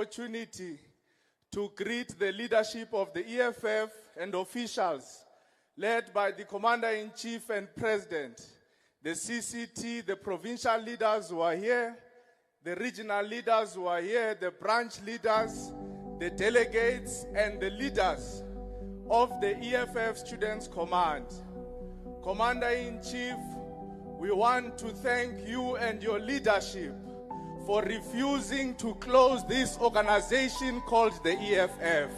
opportunity to greet the leadership of the EFF and officials led by the Commander-in-Chief and President, the CCT, the provincial leaders who are here, the regional leaders who are here, the branch leaders, the delegates, and the leaders of the EFF Students Command. Commander-in-Chief, we want to thank you and your leadership for refusing to close this organization called the EFF.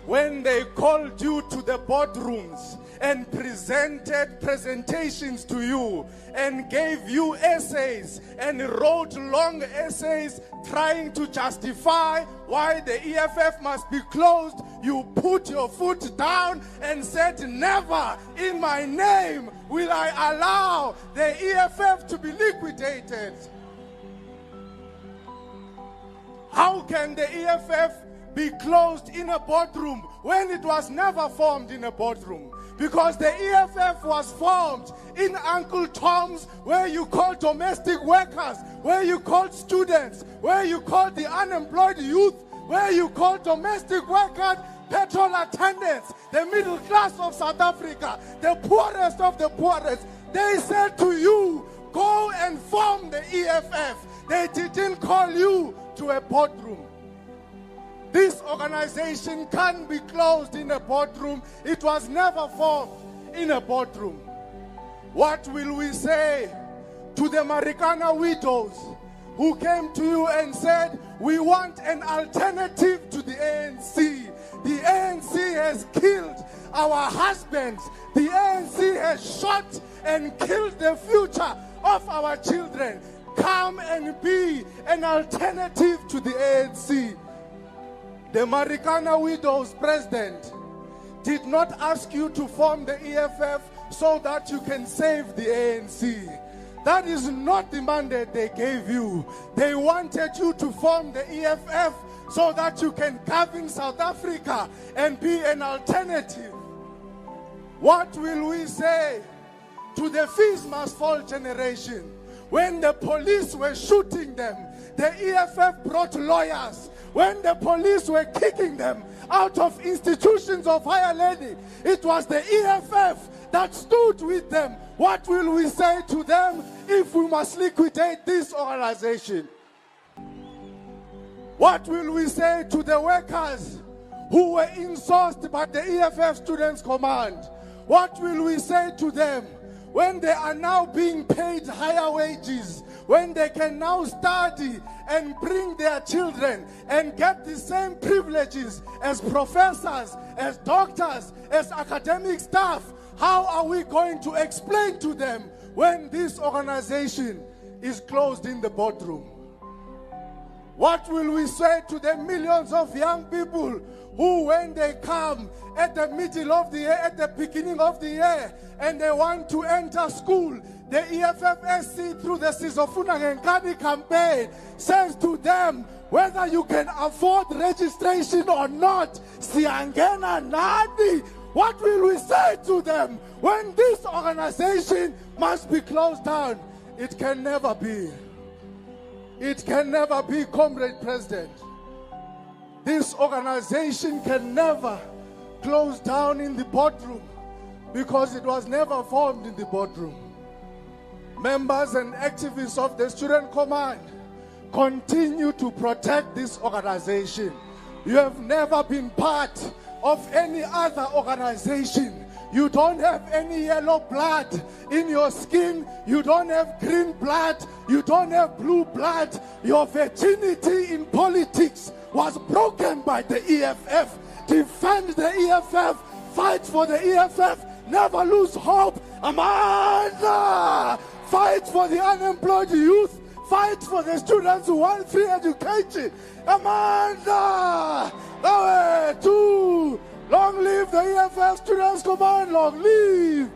When they called you to the boardrooms and presented presentations to you and gave you essays and wrote long essays trying to justify why the EFF must be closed, you put your foot down and said, never in my name will I allow the EFF to be liquidated. How can the EFF be closed in a boardroom when it was never formed in a boardroom? Because the EFF was formed in Uncle Tom's, where you call domestic workers, where you call students, where you call the unemployed youth, where you call domestic workers, petrol attendants, the middle class of South Africa, the poorest of the poorest. They said to you, go and form the EFF. They didn't call you to a boardroom. This organization can't be closed in a boardroom. It was never formed in a boardroom. What will we say to the Marikana widows who came to you and said, we want an alternative to the ANC? The ANC has killed our husbands. The ANC has shot and killed the future of our children. Come and be an alternative to the ANC. The Marikana Widows President did not ask you to form the EFF so that you can save the ANC. That is not the mandate they gave you. They wanted you to form the EFF so that you can govern South Africa and be an alternative. What will we say to the fees must fall generation? When the police were shooting them, the EFF brought lawyers. When the police were kicking them out of institutions of higher learning, it was the EFF that stood with them. What will we say to them if we must liquidate this organization? What will we say to the workers who were insourced by the EFF Students Command? What will we say to them when they are now being paid higher wages, when they can now study and bring their children and get the same privileges as professors, as doctors, as academic staff? How are we going to explain to them when this organization is closed in the boardroom? What will we say to the millions of young people who, when they come at the middle of the year, at the beginning of the year, and they want to enter school, the EFFSC through the Sizofuna Ngenkani campaign says to them, whether you can afford registration or not, siyangena nani? What will we say to them when this organization must be closed down? It can never be. It can never be, Comrade President. This organization can never close down in the boardroom because it was never formed in the boardroom. Members and activists of the Student Command continue to protect this organization. You have never been part of any other organization. You don't have any yellow blood in your skin. You don't have green blood. You don't have blue blood. Your virginity in politics was broken by the EFF. Defend the EFF. Fight for the EFF. Never lose hope. Amanda! Fight for the unemployed youth. Fight for the students who want free education. Amanda! Long live the EFF Students Command. Long live!